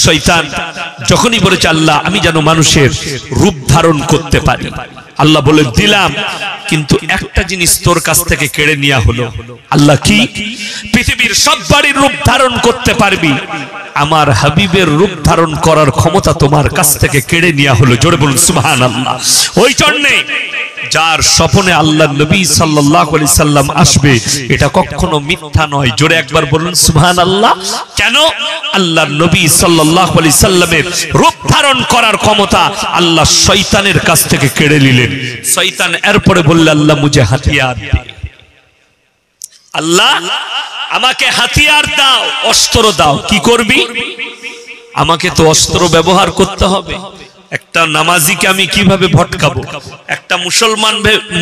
শয়তান যখনই বলেছে আল্লাহ আমি যেন মানুষের রূপ ধারণ করতে পারি, আল্লাহ বলে দিলাম, কিন্তু একটা জিনিস তোর কাছ থেকে কেড়ে নেওয়া হলো। আল্লাহ কি? পৃথিবীর সব বাড়ির রূপ ধারণ করতে পারবি, আমার হাবিবের রূপ ধারণ করার ক্ষমতা তোমার কাছ থেকে কেড়ে নেওয়া হলো। জোরে বলুন সুবহানাল্লাহ। ওই জন্যে যার স্বপ্নে আল্লাহ নবী সাল্লাল্লাহু আলাইহি সাল্লাম আসবে এটা কখনো মিথ্যা নয়। জোরে একবার বলুন সুবহানাল্লাহ। কেন? আল্লাহ নবী সাল্লাল্লাহু আলাইহি সাল্লামের রূপ ধারণ করার ক্ষমতা আল্লাহ শয়তানের কাছ থেকে কেড়ে নিলেন। শয়তান এরপরে বলল আল্লাহ মুঝে হাতিয়ার দে, আল্লাহ আমাকে হাতিয়ার দাও, অস্ত্র দাও। কি করবি? আমাকে তো অস্ত্র ব্যবহার করতে হবে। একটা নামাজিকে আমি কিভাবে ভটকাবো, একটা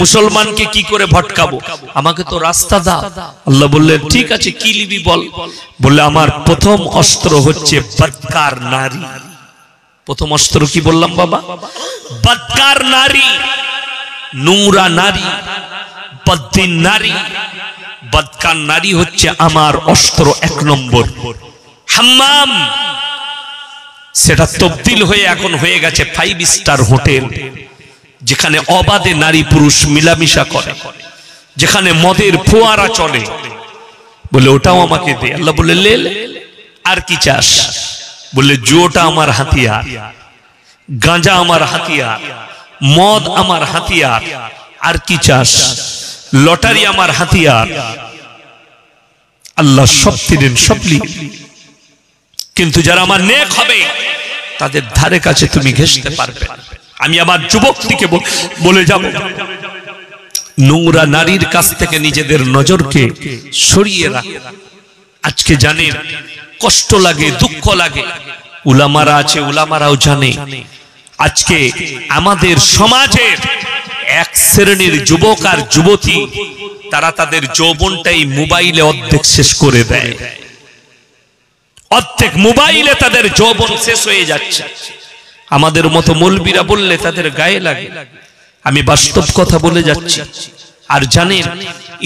মুসলমানকে কি করে ভটকাবো, আমাকে তো রাস্তা দাও। আল্লাহ বললেন ঠিক আছে কি লিবি বল। বললে আমার প্রথম অস্ত্র হচ্ছে বদকার নারী। প্রথম অস্ত্র কি বললাম বাবা? বদকার নারী, নোংরা নারী, বদ্দিন নারী। বদকার নারী হচ্ছে আমার অস্ত্র এক নম্বর। হাম্মাম সেটা তবদিল হয়ে এখন হয়ে গেছে 5 স্টার হোটেল, যেখানে অবাধে নারী পুরুষ মিলামিশা করে, যেখানে মদের ফোয়ারা চলে। বলে ওটাও আমাকে দে। আল্লাহ বলে লে, আর কি চাস? বলে জুয়োটা আমার হাতিয়ার, গাঁজা আমার হাতিয়ার, মদ আমার হাতিয়ার, আর কি চাস? লটারি আমার হাতিয়ার। আল্লাহ সব দিলেন, সব লিখলেন, কিন্তু যারা আমার নেক হবে তাদের ধারে কাছে তুমি ঘেঁষতে পারবে। আমি আমার যুবকটিকে বলে যাব, নোংরা নারীর কাছ থেকে নিজেদের নজরকে সরিয়ে রাখো। আজকে জানেন কষ্ট লাগে, দুঃখ লাগে, উলামারা আছে, উলামারাও জানে আজকে আমাদের সমাজের এক শ্রেণীর যুবক আর যুবতী তারা তাদের যৌবনটাই মোবাইলে অর্ধেক শেষ করে দেয়। অর্ধেক মোবাইলে তাদের যৌবন শেষ হয়ে যাচ্ছে। আমাদের মতো মৌলবীরা বললে তাদের গায়ে লাগে। আমি বাস্তব কথা বলে যাচ্ছি। আর জানেন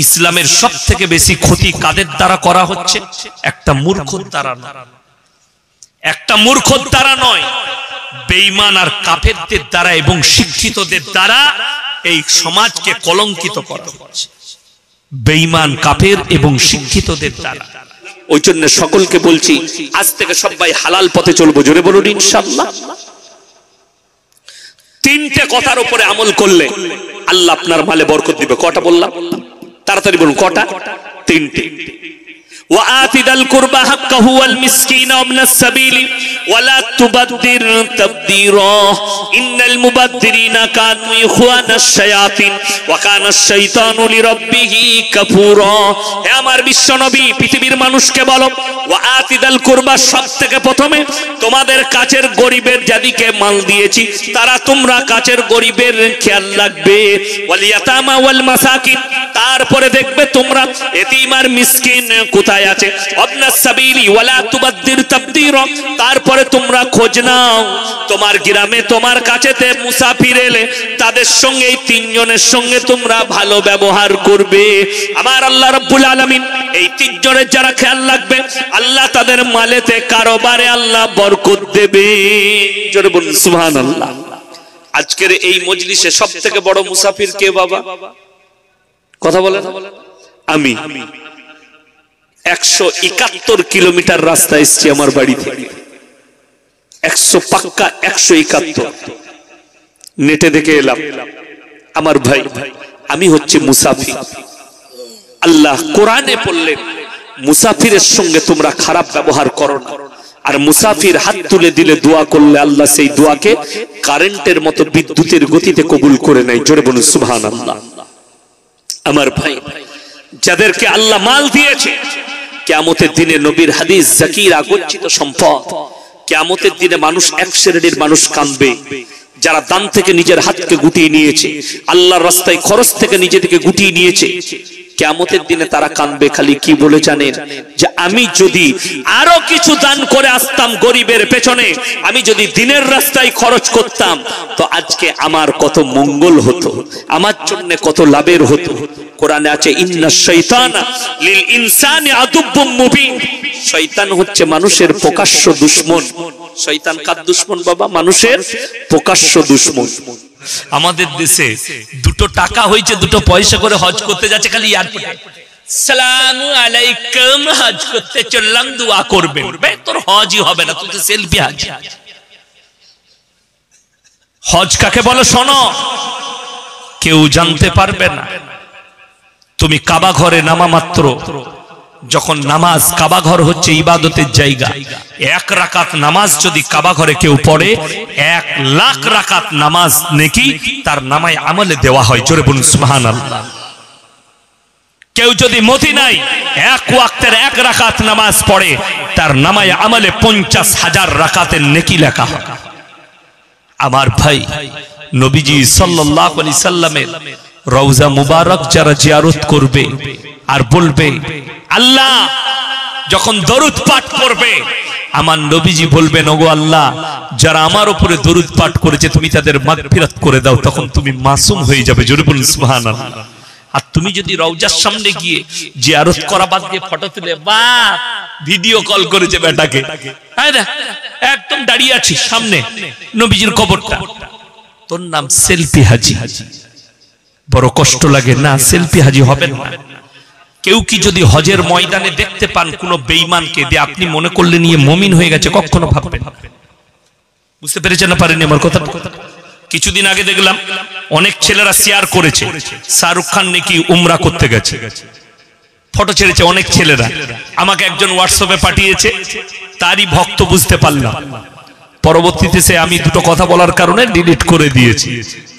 ইসলামের সব থেকে বেশি ক্ষতি কাদের দ্বারা করা হচ্ছে? একটা মূর্খর দ্বারা নয়, একটা মূর্খর দ্বারা নয়, বেঈমান আর কাফেরদের দ্বারা এবং শিক্ষিতদের দ্বারা এই সমাজকে কলঙ্কিত করা হচ্ছে। বেঈমান, কাফের এবং শিক্ষিতদের দ্বারা। ওই জন্য সকলকে বলছি আজ থেকে সবাই হালাল পথে চলবো। জোরে বলুন ইনশাআল্লাহ। তিনটে কথার উপরে আমল করলে আল্লাহ আপনার মালে বরকত দিবে। কটা বললাম? তাড়াতাড়ি বলুন কটা? তিনটে। وآت ذا القربى حقه والمسكين وابن السبيل ولا تبذر تبذيرا إن المبذرين كانوا إخوان الشياطين وكان الشيطان لربه كفورا। হে আমার বিশ্ব নবী, পৃথিবীর মানুষকে বলো وآت ذا القربى, সবথেকে প্রথমে তোমাদের কাছের গরিবের যাদিকে মাল দিয়েছি তারা তোমরা কাছের গরিবের খেয়াল রাখবে। ওয়ালিয়াতামা ওয়াল মাসাকিন, তারপরে দেখবে তোমরা এতিম আর মিসকিন কোথায় আছে। আবনাস সাবিলি ওয়ালা তুবাদদির তাবদীরা, তারপরে তোমরা খোঁজ নাও তোমার গ্রামে তোমার কাছেতে মুসাফির এলে তাদের সঙ্গে এই তিনজনের সঙ্গে তোমরা ভালো ব্যবহার করবে। আমার আল্লাহ রাব্বুল আলামিন এই তিনজনের যারা খেয়াল রাখবে আল্লাহ তাদের মালেতে কারবারে আল্লাহ বরকত দেবে। জোরে বলুন সুবহানাল্লাহ। আজকের এই মজলিসে সবথেকে বড় মুসাফির কে বাবা? কথা বলেন। আমি 171 কিলোমিটার রাস্তা এসেছি আমার বাড়ি থেকে। 100 পাক্কা 171 নেটে দেখে এলাম। আমার ভাই আমি হচ্ছে মুসাফির। আল্লাহ কোরআনে বললেন মুসাফিরের সঙ্গে তোমরা খারাপ ব্যবহার করো না। আর মুসাফির হাত তুলে দিলে দোয়া করলে আল্লাহ সেই দোয়াকে কারেন্টের মতো বিদ্যুতের গতিতে কবুল করে নেয়। জোরে বলুন সুবহানাল্লাহ। আমার ভাই যাদেরকে আল্লাহ মাল দিয়েছে, কিয়ামতের দিনে নবীর হাদিস জাকিরা গচ্ছিত সম্পদ। কিয়ামতের দিনে মানুষ এক শ্রেণীর মানুষ কাঁদবে যারা দান থেকে নিজের হাতকে গুটিয়ে নিয়েছে, আল্লাহর রাস্তায় খরচ থেকে নিজেদেরকে গুটিয়ে নিয়েছে। কিয়ামতের দিনে তারা কাঁদবে খালি কি বলে জানেন? যে আমি যদি আরো কিছু দান করে আসতাম গরিবের পেছনে, আমি যদি দিনের রাস্তায় খরচ করতাম তো আজকে আমার কত মঙ্গল হতো, আমার জন্য কত লাভের হতো। কোরআনে আছে ইন্নাশ শাইতানা লিল ইনসানি আদুব্বুম মুবিন, শয়তান হচ্ছে মানুষের প্রকাশ্য দুশমন। শয়তান কার দুশমন বাবা? মানুষের প্রকাশ্য দুশমন। আমাদের দেশে দুটো টাকা হয়েছে, দুটো পয়সা করে হজ করতে যাচ্ছে, খালি এয়ারপোর্টে সালামু আলাইকুম, হজ করতে চললাম, দোয়া করবেন। তোর হজই হবে না, তুই তো সেলফি হাজি। হজ কাকে বলো শোনো, কেউ জানতে পারবে না। তুমি কাবা ঘরে নামা মাত্র, যখন নামাজ, কাবা ঘর হচ্ছে ইবাদতের জায়গা, 1 রাকাত নামাজ যদি কাবা ঘরে কেউ পড়ে, 1 লাখ রাকাত নামাজ নেকি তার নামায় আমলে দেওয়া হয়। জোরে বলুন সুবহানাল্লাহ। কেউ যদি মদিনায় 1 ওয়াক্তের 1 রাকাত নামাজ পড়ে, তার নামায় আমলে 50,000 রাকাতের নেকি লেখা হয়। আমার ভাই, নবীজি সাল্লাল্লাহু আলাইহি সাল্লামের রওজা মুবারক যারা জিয়ারত করবে আর বলবে আল্লাহ, যখন দরুদ পাঠ করবে, আমার নবীজি বলবেন ওগো আল্লাহ, যারা আমার উপরে দরুদ পাঠ করেছে তুমি তাদের মাগফিরাত করে দাও, তখন তুমি মাসুম হয়ে যাবে। জোরে বলুন সুবহানাল্লাহ। আর তুমি যদি রওজার সামনে গিয়ে জিয়ারত করা বাদ দিয়ে ফটো তুলে, বাহ ভিডিও কল করেছে বেটাকে, একদম দাঁড়িয়ে আছিস সামনে নবীজির কবরটা, তোর নাম সেলফি হাজি। বড় কষ্ট লাগে না? সেলফি হাজি হবেন না। কেউ কি যদি হজের ময়দানে দেখতে পান কোন বেঈমানকে, দিয়ে আপনি মনে করলে নিয়ে মুমিন হয়ে গেছে, কখনো ভাববেন। বুঝতে পেরেছেন না পারেননি আমার কথা? কিছুদিন আগে দেখলাম অনেক ছেলেরা শেয়ার করেছে, শাহরুখ খান নাকি উমরা করতে গেছে, ফটো ছেড়েছে অনেক ছেলেরা। আমাকে একজন হোয়াটসঅ্যাপে পাঠিয়েছে, তারই ভক্ত বুঝতে পারলাম। পরবর্তীতে সে আমি দুটো কথা বলার কারণে ডিলিট করে দিয়েছি।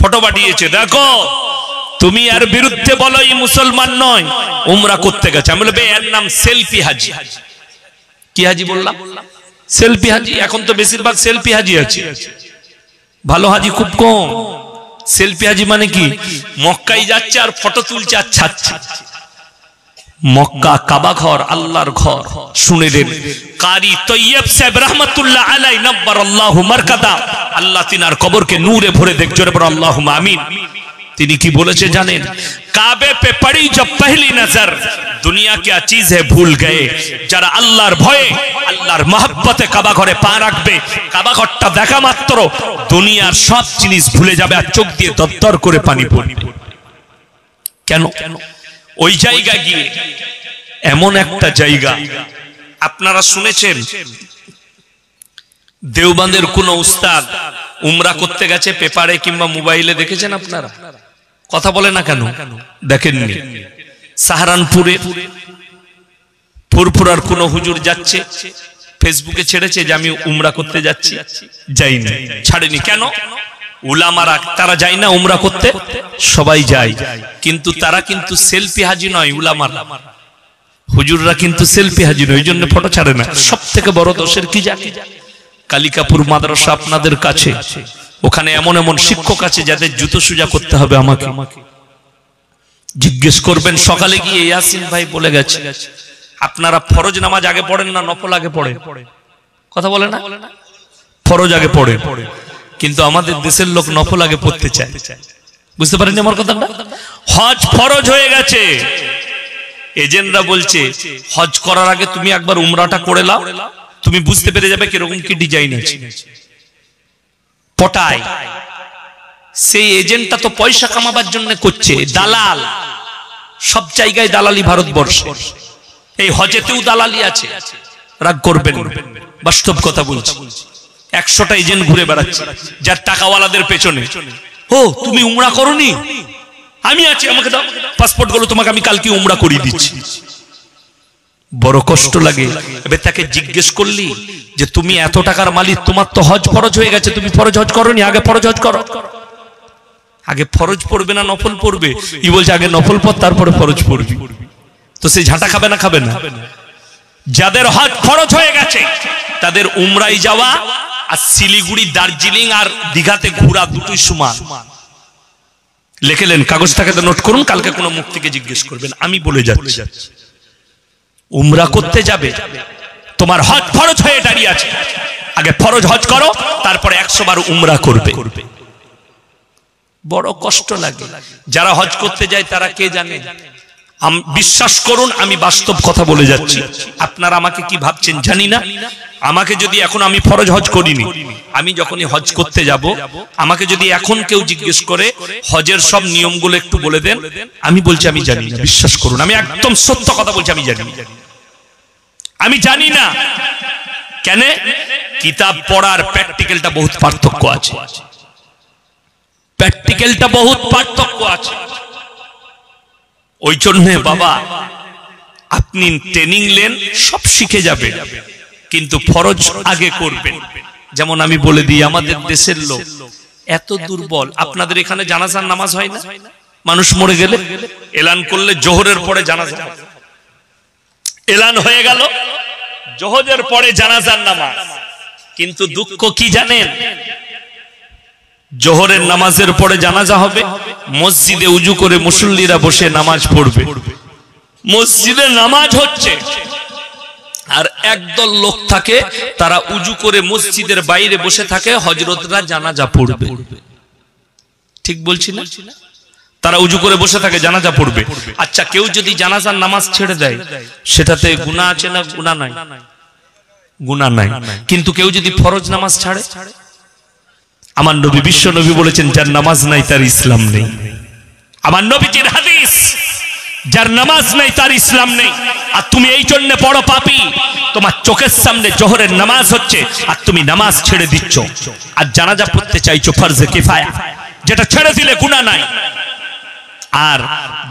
ফটো পাঠিয়েছে, দেখো তুমি এর বিরুদ্ধে বলো এই মুসলমান নয়, উমরা করতে গেছে। আমি বলবো এর নাম সেলফি হাজি। কি হাজি বললাম? সেলফি হাজি। এখন তো বেশিরভাগ সেলফি হাজি আছে, ভালো হাজি খুব কম। সেলফি হাজি মানে কি? মক্কায় যাচ্ছে আর ফটো তুলছে আর ছাড়ছে। মক্কা কাবা ঘর আল্লাহর ঘর। শুনে দেন, কারি তৈয়ব সাহেব রহমাতুল্লাহ আলাইহি নব্বারাল্লাহু মারকাদা, আল্লাহ তিনার কবরকে নূরে ভরে দেখ। জোরে বলো আল্লাহুম্মা আমিন। তিনি কি বলেছে জানেন? কাবে পে পড়ি জব পহলি নজর, দুনিয়া क्या चीज है भूल गए। যারা আল্লাহর ভয়ে, আল্লাহর মহব্বতে কাবা ঘরে পা রাখবে, কাবা ঘরটা দেখা মাত্র দুনিয়ার সব জিনিস ভুলে যাবে আর চোখ দিয়ে দরদর করে পানি পড়বে। কেন? ওই জায়গায় গিয়ে, এমন একটা জায়গা, আপনারা শুনেছেন দেওবন্দের কোন উস্তাদ উমরা করতে গেছে, পেপারে কিংবা মোবাইলে দেখেছেন আপনারা? কথা বলে না কেন? দেখেননি? সাহারানপুরে ফুরফুরার কোন হুজুর যাচ্ছে, ফেসবুকে ছেড়েছে যে আমি উমরা করতে যাচ্ছি, যাইনি, ছাড়েনি। কেন? উলামারা তারা যায় না উমরা করতে? সবাই যায়, কিন্তু তারা কিন্তু সেলফি হাজি নয়। উলামারা, হুজুররা কিন্তু সেলফি হাজি নয়, এই জন্য ফটো ছাড়ে না। সব থেকে বড় দোষের কি জানি? কালিকাপুর মাদ্রাসা আপনাদের কাছে, ওখানে এমন এমন শিক্ষক আছে যাদের জুতো সুজা করতে হবে। আমাকে জিজ্ঞেস করবেন, সকালে গিয়ে ইয়াসিন ভাই বলে গেছে আপনারা ফরজ নামাজ আগে পড়েন না নফল আগে পড়েন? কথা বলে না? ফরজ আগে পড়ে, কিন্তু আমাদের দেশের লোক নফল আগে পড়তে চায়। বুঝতে পারেননি আমার কথাটা? হজ ফরজ হয়ে গেছে, এজেন্টরা বলছে হজ করার আগে তুমি একবার উমরাটা করে নাও, তুমি বুঝতে পেরে যাবে কিরকম কি ডিজাইন আছে। পটায় সেই এজেন্টটা তো পয়সা কামাবার জন্য করছে, দালাল। সব জায়গায় দালালি ভারতবর্ষ, এই হজেতেও দালালি আছে। রাগ করবেন, বাস্তব কথা বলছি। 100টা এজেন্ট ঘুরে বেড়াচ্ছে যার টাকাওয়ালাদের পেছনে। ও তুমি উমরা করনি? আমি আছি, আমাকে দাও পাসপোর্ট গুলো, তোমাকে আমি কালকে উমরা করিয়ে দিচ্ছি। বড় কষ্ট লাগে। এবার তাকে জিজ্ঞেস করলি যে তুমি এত টাকার মালিক, তোমার তো হজ ফরজ হয়ে গেছে, তুমি ফরজ হজ করনি, আগে ফরজ হজ করো। আগে ফরজ পড়বে না নফল পড়বে? ই বলছে আগে নফল পড় তারপরে ফরজ পড়বি। তো সেই ঝাঁটা খাবে না? খাবে না। যাদের হজ ফরজ হয়ে গেছে তাদের উমরায় যাওয়া আর শিলিগুড়ি, দার্জিলিং আর দীঘাতে ঘোরা দুটোই সমান। লিখেলেন, কাগজটাকে নোট করুন, কালকে কোনো মুক্তিকে জিজ্ঞেস করবেন, আমি বলে যাচ্ছি। উমরা করতে যাবে, তোমার হজ ফরজ হয়ে দাঁড়িয়ে আছে, আগে ফরজ হজ করো, তারপরে 100 বার উমরা করবে। বড় কষ্ট লাগে। যারা হজ করতে যায় তারা কে জানে? বিশ্বাস করুন আমি বাস্তব কথা বলে যাচ্ছি। আপনারা আমাকে কি ভাবছেন জানি না। আমাকে যদি এখন, আমি ফরজ হজ করিনি, আমি যখনই হজ করতে যাব, আমাকে যদি এখন কেউ জিজ্ঞেস করে হজের সব নিয়মগুলো একটু বলে দেন, আমি বলছি আমি জানি না। বিশ্বাস করুন, আমি একদম সত্য কথা বলছি, আমি জানি না। আমি জানি না। কেন? কিতাব পড়ার প্র্যাকটিক্যালটা বহুত পার্থক্য আছে। প্র্যাকটিক্যালটা বহুত পার্থক্য আছে। ওই জন্য বাবা, আপনি ট্রেনিং নেন, সব শিখে যাবে, কিন্তু ফরজ আগে করবেন। যেমন আমি বলে দিই, আমাদের দেশের লোক এত দুর্বল। আপনাদের এখানে জানাজার নামাজ হয় না? মানুষ মরে গেলে এলান করলে জোহরের পরে জানাজা, এলান হয়ে গেল, জোহরের পরে জানাজার নামাজ। কিন্তু দুঃখ কি জানেন? জোহরের নামাজের পরে জানাজা হবে, মসজিদে উজু করে মুসল্লিরা বসে নামাজ পড়বে। মসজিদে নামাজ হচ্ছে, আর একদল লোক থাকে, তারা উজু করে মসজিদের বাইরে বসে থাকে, হযরতরা জানাজা পড়বে। ঠিক বলছি না? তারা উজু করে বসে থাকে, জানাজা পড়বে। আচ্ছা, কেউ যদি জানাজার নামাজ ছেড়ে দেয়, সেটাতে গুনাহ আছে না গুনাহ নাই? গুনাহ নাই। কিন্তু কেউ যদি ফরজ নামাজ ছাড়ে, আমার নবী, বিশ্ব নবী বলেছেন, যার নামাজ নাই তার ইসলাম নেই। আমার নবীজির হাদিস, যার নামাজ নেই তার ইসলাম নেই। আর তুমি এই জন্য বড় পাপী, তোমার চোখের সামনে জোহরের নামাজ হচ্ছে আর তুমি নামাজ ছেড়ে দিচ্ছ, আর জানাজা পড়তে চাইছো ফরজে কিফায়া, যেটা ছেড়ে দিলে গুনাহ নাই। আর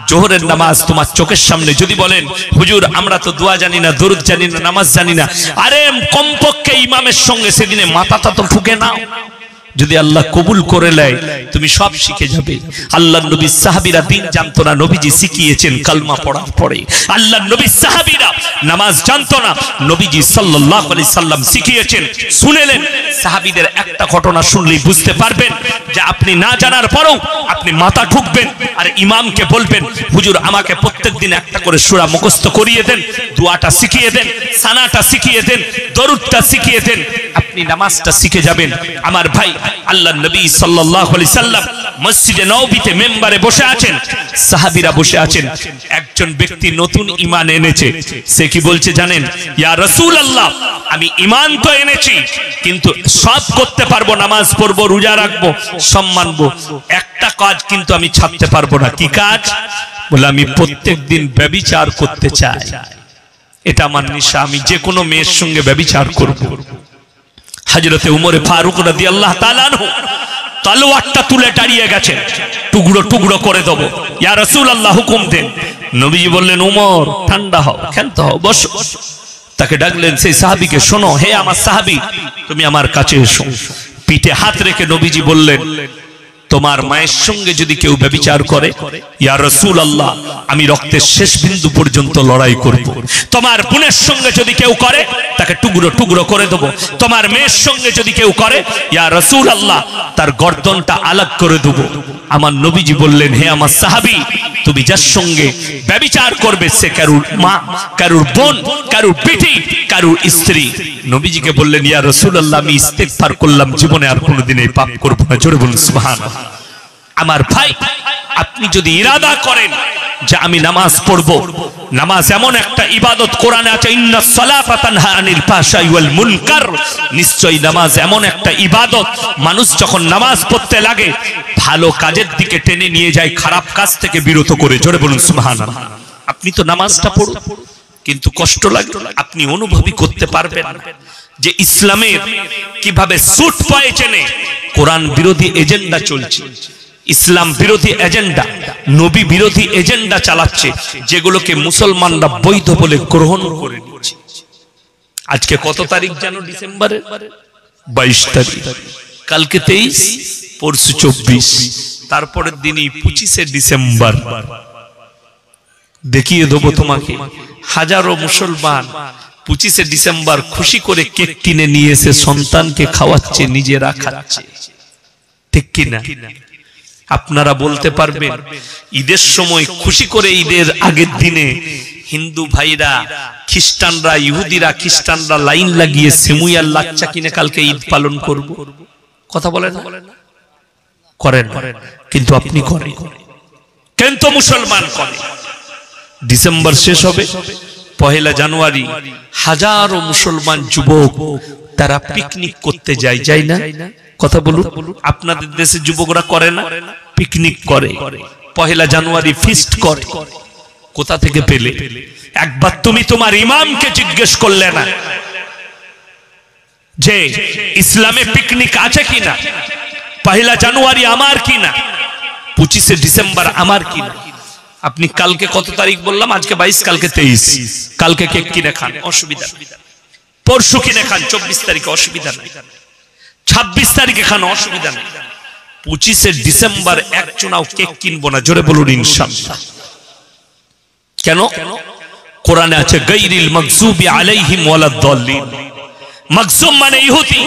জোহরের নামাজ তোমার চোখের সামনে, যদি বলেন হুজুর আমরা তো দোয়া জানি না, দরুদ জানি না, নামাজ জানি না, আরে কমপক্ষে ইমামের সঙ্গে সেদিনে মাথাটা তো ফুঁকে নাও। যদি আল্লাহ কবুল করে নেয়, তুমি সব শিখে যাবে। আল্লাহর নবী সাহাবীরা দিন জানতো না, নবীজি শিখিয়েছেন কালমা পড়ার পরে। আল্লাহর নবী সাহাবীরা নামাজ জানতো না, নবীজি সাল্লাল্লাহু আলাইহি সাল্লাম শিখিয়েছেন। শুনেলেন, সাহাবীদের একটা ঘটনা শুনলেই বুঝতে পারবেন যে আপনি না জানার পরেও আপনি মাথা ঠুকবেন আর ইমামকে বলবেন, হুজুর আমাকে প্রত্যেকদিন একটা করে সূরা মুখস্থ করিয়ে দেন, দোয়াটা শিখিয়ে দেন, সানাটা শিখিয়ে দেন, দরুদটা শিখিয়ে দেন, আপনি নামাজটা শিখে যাবেন। আমার ভাই, আল্লাহর নবী সাল্লাল্লাহু আলাইহি সাল্লাম মসজিদে নববীতে মেম্বারে বসে আছেন, সাহাবীরা বসে আছেন। একজন ব্যক্তি নতুন ঈমান এনেছে। সে কি বলছে জানেন? ইয়া রাসূলুল্লাহ, আমি ঈমান তো এনেছি, কিন্তু সব করতে পারবো, নামাজ পড়বো, রোজা রাখবো, সব মানবো, একটা কাজ কিন্তু আমি ছাড়তে পারবো না। কি কাজ? বলে আমি প্রত্যেকদিন ব্যভিচার করতে চাই, এটা আমার নেশা, আমি যে কোনো মেয়ের সঙ্গে ব্যভিচার করব। হযরতে উমর ফারুক রাদিয়াল্লাহু তাআলা আনহু তলোয়ারটা তুলে দাঁড়িয়ে গেছেন, টুকরো টুকরো করে দেব, ইয়া রাসূলুল্লাহ হুকুম দেন। নবীজি বললেন, উমর ঠান্ডা হও, শান্ত হও, বসো। তাকে ডাকলেন, সেই সাহাবীকে, শোনো, হে আমার সাহাবী, তুমি আমার কাছে এসো। পিঠে হাত রেখে নবীজি বললেন, তোমার মায়ের সঙ্গে যদি কেউ ব্যভিচার করে, ইয়া রাসূলুল্লাহ, আমি রক্তের শেষ বিন্দু পর্যন্ত লড়াই করব। তোমার বোনের সঙ্গে যদি কেউ করে, তাকে টুকরো টুকরো করে দেব। তোমার মেয়ের সঙ্গে যদি কেউ করে, ইয়া রাসূলুল্লাহ, তার গর্দনটা আলাদা করে দেব। আমার নবীজি বললেন, হে আমার সাহাবী, তুমি যার সঙ্গে ব্যভিচার করবে সে কারুর মা, কারুর বোন, কারুর পিটি, কারুর স্ত্রী। নবীজিকে বললেন, ইয়া রাসূলুল্লাহ, আমি ইস্তেগফার করলাম, জীবনে আর কোনোদিন এই পাপ করব না। জোরে বলুন সুবহানাল্লাহ। আমার ভাই, আপনি যদি ইরাদা করেন যে আমি নামাজ পড়ব, নামাজ এমন একটা ইবাদত, কোরআনে আছে, ইন্নাস সালাতা তানহা আনিল ফাহশাই ওয়াল মুনকার, নিশ্চয়ই নামাজ এমন একটা ইবাদত, মানুষ যখন নামাজ পড়তে লাগে ভালো কাজের দিকে টেনে নিয়ে যায়, খারাপ কাজ থেকে বিরত করে। জোরে বলুন সুবহানাল্লাহ। আপনি তো নামাজটা পড়ুন, কিন্তু কষ্ট লাগে, আপনি অনুভবই করতে পারবেন যে ইসলামের কিভাবে সুট পায়েছে, কোরআন বিরোধী এজেন্ডা চলছে, ইসলাম বিরোধী এজেন্ডা, নবী বিরোধী এজেন্ডা চালাচ্ছে, যেগুলোকে মুসলমানরা বৈধ বলে গ্রহণ করে নিচ্ছে। আজকে কত তারিখ জানো? ডিসেম্বরের 22 তারিখ, কালকে 23, পরশু 24, তারপরের দিনই 25শে ডিসেম্বর। দেখিয়ে দেবো তোমাকে, হাজারো মুসলমান 25শে ডিসেম্বর খুশি করে কেক কিনে নিয়ে এসে সন্তানকে খাওয়াচ্ছে, নিজেরা খাচ্ছে। ঠিক কিনা? আপনারা বলতে পারবেন, ঈদের সময় খুশি করে, ঈদের আগের দিনে হিন্দু ভাইরা, খ্রিস্টানরা, ইহুদিরা, খ্রিস্টানরা লাইন লাগিয়ে সেমুইয়ার লাচ্চা কিনে কালকে ঈদ পালন করব। কথা বলেন না? করেন, কিন্তু আপনি করেন, কিন্তু মুসলমান করে। ডিসেম্বর শেষ হবে, পহেলা জানুয়ারি হাজারো মুসলমান যুবক তারা পিকনিক করতে যায়, যায় না? কথা বলুন, আপনাদের দেশে যুবকরা করে না? পিকনিক করে, পহেলা জানুয়ারি ফিস্ট করে। কোথা থেকে পেলে? একবার তুমি তোমার ইমামকে জিজ্ঞেস করলে না যে ইসলামে পিকনিক আছে কিনা? পহেলা জানুয়ারি আমার কিনা? 25শে ডিসেম্বর আমার কিনা? আপনি কালকে কত তারিখ বললাম? আজকে 22, কালকে 23। কালকে কেক কিনে খান, অসুবিধা। পরশু কিনে খান, 24 তারিখে অসুবিধা নাই। 26 তারিখে খান, অসুবিধা নেই। 25শে ডিসেম্বর এক চুনাও কেক কিনবো না। জোরে বলুন ইনশাআল্লাহ। কেন? কোরআনে আছে গায়রিল মাগযুবি আলাইহিম ওয়ালাদ-দাল্লিন। মাগযুম মানে ইহুদি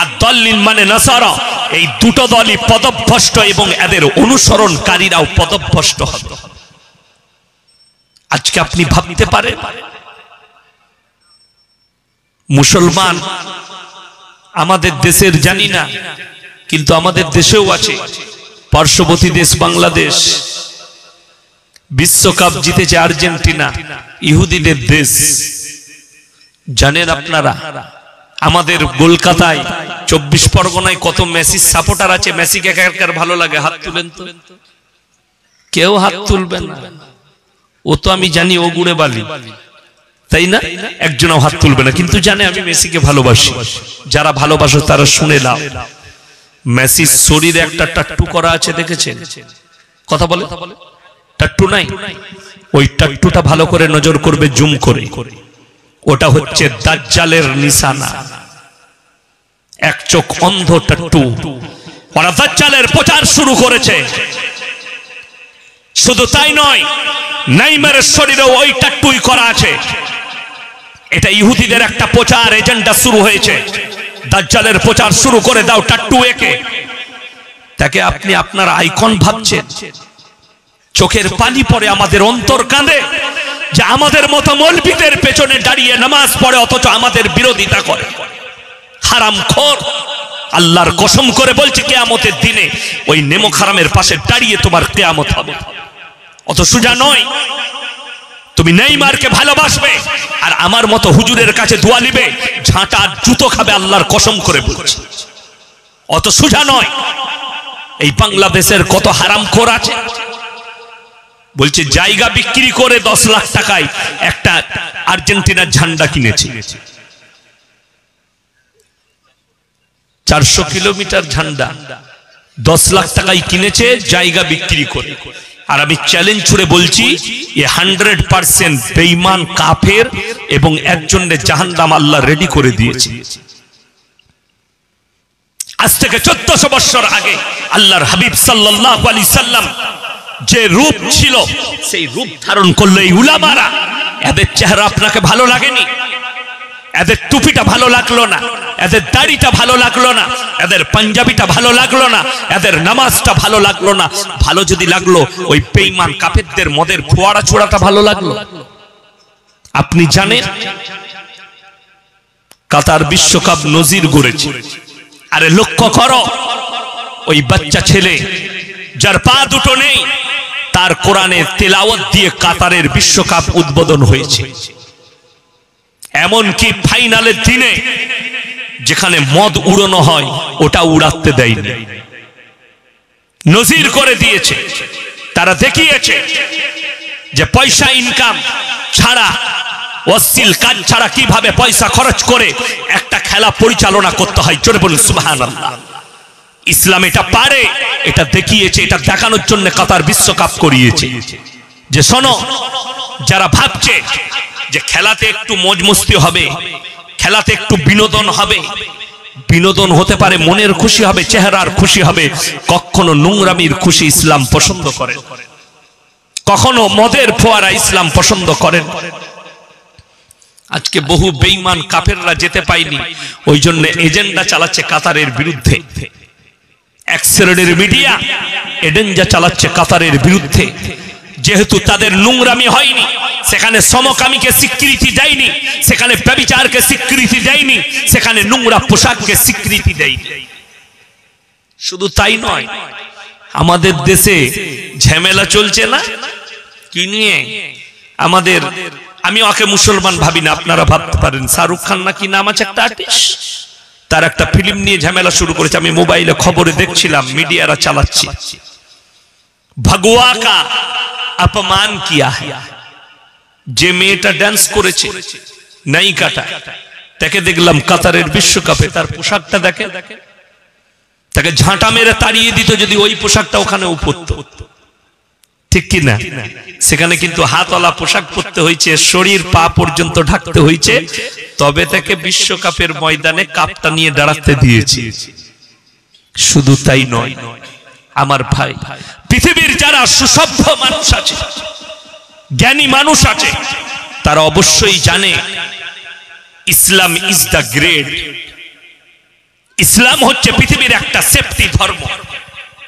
আর দাল্লিন মানে নাসারা। এই দুটো দলই পদভ্রষ্ট এবং এদের অনুসরণকারীরাও পদভ্রষ্ট হবে। আজকে আপনি ভাবতে পারেন মুসলমান আমাদের দেশের জানি না, কিন্তু আমাদের দেশেও আছে। পার্শ্ববর্তী দেশ বাংলাদেশ, বিশ্বকাপ জিতেছে আর্জেন্টিনা, ইহুদিদের দেশ। জানেন আপনারা আমাদের কলকাতায় 24 পরগনায় কত মেসির সাপোর্টার আছে? মেসিকে কার ভালো লাগে? হাত তুলেন তো। কেউ হাত তুলবেন না। ও তো আমি জানি ও গুড়ে বালি, তাই না? একজনও হাত তুলবে না, কিন্তু জানে আমি মেসিকে ভালোবাসি। যারা ভালোবাসো তারা শুনে নাও, মেসির শরীরে একটা টাট্টু করা আছে, দেখেছেন? কথা বলে টাট্টু নাই? ওই টাট্টুটা ভালো করে নজর করবে, জুম করে। ওটা হচ্ছে দাজ্জালের নিশানা। এক চোখ অন্ধ টাট্টু। ওরা দাজ্জালের প্রচার শুরু করেছে। শুধু তাই নয়, নেইমারের শরীরে ওই টাট্টুই করা আছে। এটা ইহুদিদের একটা প্রচার এজেন্ডা শুরু হয়েছে। দাজ্জালের প্রচার শুরু করে দাও টাট্টু একে। তাকে আপনি আপনার আইকন ভাবছেন। চোখের পানি পড়ে, আমাদের অন্তর কাঁদে যে আমাদের মতো মৌলবীদের পেছনে দাঁড়িয়ে নামাজ পড়ে, অথচ আমাদের বিরোধিতা করে। হারামখোর। আল্লাহর কসম করে বলছে কিয়ামতের দিনে ওই নেমক হারামের পাশে দাঁড়িয়ে তোমার কিয়ামত হবে। অত সোজা নয়। তুমি নেইমারকে ভালোবাসবে আর আমার মতো হুজুরের কাছে দোয়া নিবে, ঝাঁটা জুতো খাবে, আল্লাহর কসম করে বলছি। অত সোজা নয়। এই বাংলাদেশের কত হারামখোর আছে, বলছে জায়গা বিক্রি করে 10 লাখ টাকায় একটা আর্জেন্টিনার ঝান্ডা কিনেছে। 400 কিলোমিটার ঝান্ডা 10 লাখ টাকায় কিনেছে, জায়গা বিক্রি করে। আর আমি চ্যালেঞ্জ ছুড়ে বলছি, এ 100% বেঈমান কাফের এবং একজনের জাহান্নাম আল্লাহ রেডি করে দিয়েছে। আজ থেকে 1400 বছর আগে আল্লাহর হাবিব সাল্লাল্লাহু আলাইহি সাল্লাম যে রূপ ছিল, সেই রূপ ধারণ করলো এই উলামারা। এদের চেহারা আপনাকে ভালো লাগেনি? এদের টুপিটা ভালো লাগলো না? এদের দাড়িটা ভালো লাগলো না? এদের পাঞ্জাবিটা ভালো লাগলো না? এদের নামাজটা ভালো লাগলো না? ভালো যদি লাগলো, ওই বেঈমান কাফেরদের মদের ফোয়ারা ছোড়াটা ভালো লাগলো? আপনি জানেন কাতার বিশ্বকাপ নজির গড়েছে। আরে লক্ষ্য করো, ওই বাচ্চা ছেলে যার পা দুটো নেই, তার কোরআনে তেলাওয়াত দিয়ে কাতারের বিশ্বকাপ উদ্বোধন হয়েছে। এমনকি ফাইনালের দিনে যেখানে মদ উড়ানো হয়, ওটা উড়াতে দেয়নি, নজির করে দিয়েছে। তারা দেখিয়েছে যে পয়সা ইনকাম ছাড়া, অশ্লীল কাজ ছাড়া কিভাবে পয়সা খরচ করে একটা খেলা পরিচালনা করতে হয়। জোরে বলুন সুবহানাল্লাহ। ইসলাম এটা পারে, এটা দেখিয়েছে। এটা দেখানোর জন্য কাতার বিশ্বকাপ করিয়েছে। যে শোনো, যারা ভাবছে যে খেলাতে একটু মজ মস্তি হবে, খেলাতে একটু বিনোদন হবে, বিনোদন হতে পারে, মনের খুশি হবে, চেহারার খুশি হবে, কখনো নোংরামির খুশি ইসলাম পছন্দ করে, কখনো মদের ফোয়ারা ইসলাম পছন্দ করেন। আজকে বহু বেঈমান কাফেররা যেতে পায়নি, ওই জন্য এজেন্ডা চালাচ্ছে কাতারের বিরুদ্ধে। এক শ্রেণীর মিডিয়া এজেন্ডা চালাচ্ছে কাতারের বিরুদ্ধে। যেহেতু তাদের নোংরামি হয়নি, সেখানে সমকামীকে স্বীকৃতি দেয়নি, সেখানে ব্যভিচারকে স্বীকৃতি দেয়নি, সেখানে নোংরা পোশাককে স্বীকৃতি দেয়নি। শুধু তাই নয়, আমাদের দেশে ঝামেলা চলছে না কি নিয়ে? আমাদের, আমি ওকে মুসলমান ভাবি না, আপনারা ভাবতে পারেন শাহরুখ খান নাকি নাম আছে একটা আর্টিস্ট, তার একটা ফিল্ম নিয়ে ঝামেলা শুরু করেছে। আমি মোবাইলে খবরে দেখছিলাম, মিডিয়ারা চালাচ্ছে, ভগওয়া কা অপমান কিয়া হ্যায়। যে মেয়েটা ডান্স করেছে নায়িকাটা, তাকে দেখলাম কাতারের বিশ্বকাপে, তার পোশাকটা দেখে, তাকে ঝাঁটা মেরে তাড়িয়ে দিত যদি ওই পোশাকটা ওখানে পরতো, ঠিক কি না? সেখানে কিন্তু হাতওয়ালা পোশাক পরতে হয়েছে, শরীর পা পর্যন্ত ঢাকতে হয়েছে, তবে তাকে বিশ্বকাপের ময়দানে কাপটা নিয়ে দাঁড়াতে দিয়েছে। শুধু তাই নয় আমার ভাই, পৃথিবীর যারা সুসভ্য মানুষ আছে, জ্ঞানী মানুষ আছে, তারা অবশ্যই জানে ইসলাম ইজ দ্য গ্রেট। ইসলাম হচ্ছে পৃথিবীর একটা সেফটি ধর্ম,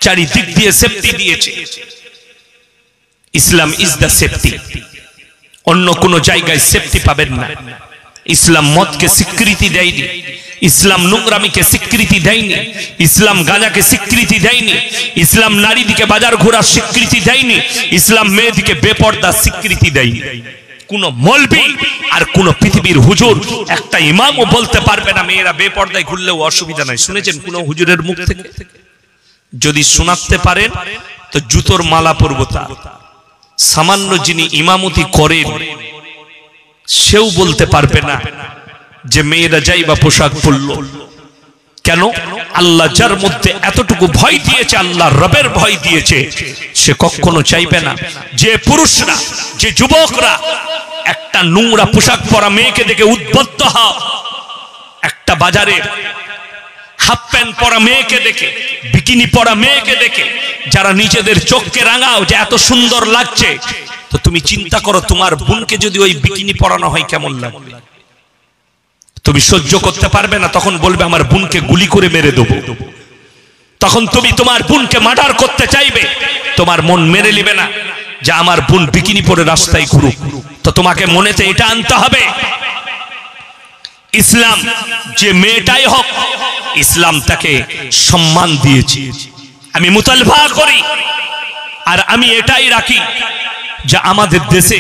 চারিদিক দিয়ে সেফটি দিয়েছে। ইসলাম ইজ দ্য সেফটি, অন্য কোন জায়গায় সেফটি পাবেন না। ইসলাম মদকে স্বীকৃতি দেয়নি, ইসলাম নোংরামিকে স্বীকৃতি দেয়নি, ইসলাম গাঁজাকে স্বীকৃতি দেয়নি, ইসলাম নারীদিকে বাজার ঘোরার স্বীকৃতি দেয়নি, ইসলাম মেয়েদিকে বেপর্দা স্বীকৃতি দেয়নি। কোন মৌলবি আর কোন পৃথিবীর হুজুর, একটা ইমামও বলতে পারবে না মেয়েরা বেপর্দায় ঘুরলেও অসুবিধা নাই। শুনেছেন কোন হুজুরের মুখ থেকে? যদি শোনাতে পারেন তো জুতোর মালা পরবো। তা সামান্য যিনি ইমামতি করেন সেও বলতে পারবে না যে মেয়েরা যাই বা পোশাক পরলো। কেন? আল্লাহ যার মধ্যে এতটুকু ভয় দিয়েছে, আল্লাহ রবের ভয় দিয়েছে, সে কখনো চাইবে না যে পুরুষরা, যে যুবকরা একটা নোংরা পোশাক পরা মেয়েকে দেখে উদ্বুদ্ধ হয়, একটা বাজারে হাফ প্যান্ট পরা মেয়েকে দেখে, বিকিনি পরা মেয়েকে দেখে যারা নিজেদের চোখকে রাঙাও যে এত সুন্দর লাগছে, তো তুমি চিন্তা করো তোমার বোনকে যদি ওই বিকিনি পরানো হয় কেমন লাগবে? তুমি সহ্য করতে পারবে না, তখন বলবে আমার বোনকে গুলি করে মেরে দেবো। তখন তুমি তোমার বোনকে মার্ডার করতে চাইবে, তোমার মন মেনে নিবে না যে আমার বোন বিকিনি পরে রাস্তায় ঘুরুক। তো তোমাকে মনেতে এটা আনতে হবে, ইসলাম যে মেয়েটাই হোক, ইসলাম তাকে সম্মান দিয়েছে। আমি মুতালবা করি আর আমি এটাই রাখি যে আমাদের দেশে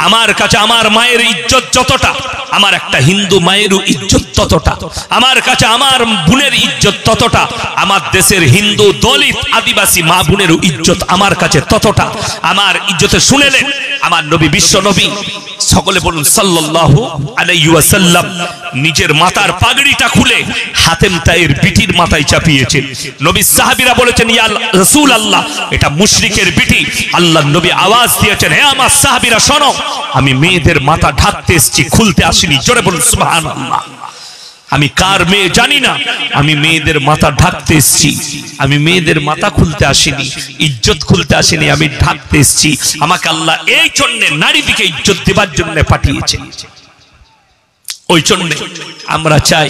আমার কাছে আমার মায়ের ইজ্জত যতটা, আমার একটা হিন্দু মায়েরও ইজ্জত ততটা, আমার কাছে আমার বোনের ইজ্জত ততটা, আমার দেশের হিন্দু দলিত আদিবাসী মা বোনেরও ইজ্জত আমার কাছে ততটা। আমার ইজ্জতে শুনেলেন আমার নবী, বিশ্ব নবী, সকলে বলুন সাল্লাল্লাহু আলাইহি ওয়াসাল্লাম, নিজের মাথার পাগড়িটা খুলে হাতেম তায়ের বিটির মাথায় চাপিয়েছেন। নবী সাহাবীরা বলেছেন ইয়া রাসূলুল্লাহ, এটা মুশরিকের বিটি। আল্লাহর নবী আওয়াজ দিয়েছেন, হে আমার সাহাবীরা শোনো, আমি মেয়েদের মাথা ঢাকতে এসেছি, খুলতে আসিনি। জোরে বলুন সুবহানাল্লাহ। আমি কার মেয়ে জানি না, আমি মেয়েদের মাথা ঢাকতে এসেছি, আমি মেয়েদের মাথা খুলতে আসিনি, ইজ্জত খুলতে আসিনি, আমি ঢাকতে এসেছি। আমাকে আল্লাহ এই জন্য নারীদিকে ইজ্জত দেবার জন্য পাঠিয়েছেন। ওই জন্য আমরা চাই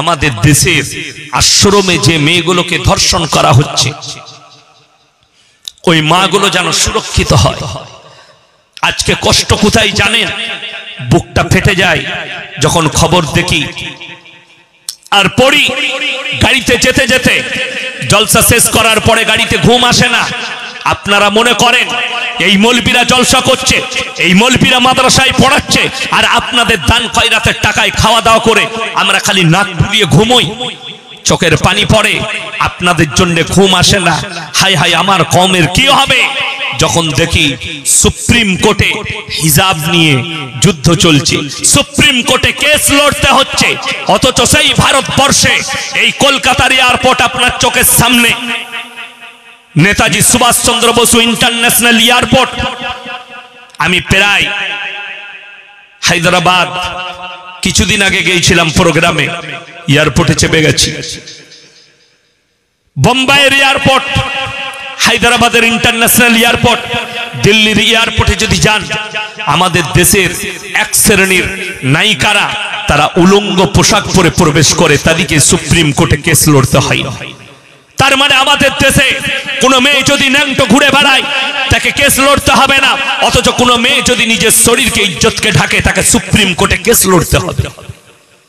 আমাদের দেশের আশ্রমে যে মেয়েগুলোকে ধর্ষণ করা হচ্ছে, ওই মাগুলো যেন সুরক্ষিত হয়। আজকে কষ্ট কোথায় জানেন? বুকটা ফেটে যায় যখন খবর দেখি আর পড়ি, গাড়িতে যেতে যেতে জলসা শেষ করার পরে গাড়িতে ঘুম আসে না। আপনারা মনে করেন এই মৌলবীরা জলসা করছে, এই মৌলবীরা মাদ্রাসায় পড়াচ্ছে, আর আপনাদের দান খয়রাতের টাকায় খাওয়া দাওয়া করে আমরা খালি নাক ফুলিয়ে ঘুমোই, চোখের পানি পড়ে, আপনাদের জন্য ঘুম আসে না। হায় হায় আমার কওমের কি হবে যখন দেখি সুপ্রিম কোর্টে হিজাব নিয়ে যুদ্ধ চলছে, সুপ্রিম কোর্টে কেস লড়তে হচ্ছে, অথচ সেই ভারতবর্ষে এই কলকাতার এয়ারপোর্ট আপনার চোখের সামনে, নেতাজি সুভাষচন্দ্র বসু ইন্টারন্যাশনাল এয়ারপোর্ট। আমি প্রায় হায়দ্রাবাদ কিছুদিন আগে গিয়েছিলাম প্রোগ্রামে, এয়ারপোর্টে চেপে গেছি। বোম্বাইয়ের এয়ারপোর্ট, হায়দ্রাবাদের ইন্টারন্যাশনাল এয়ারপোর্ট, দিল্লির এয়ারপোর্টে যদি যান, আমাদের দেশের এক শ্রেণীর নায়িকারা তারা উলঙ্গ পোশাক পরে প্রবেশ করে, তাদেরকে সুপ্রিম কোর্টে কেস লড়তে হয়। তার মানে আমাদের দেশে কোনো মেয়ে যদি ন্যাংটো ঘুরে বেড়ায় তাকে কেস লড়তে হবে না, অথচ কোনো মেয়ে যদি নিজের শরীরকে ইজ্জতকে ঢাকে তাকে সুপ্রিম কোর্টে কেস লড়তে হবে।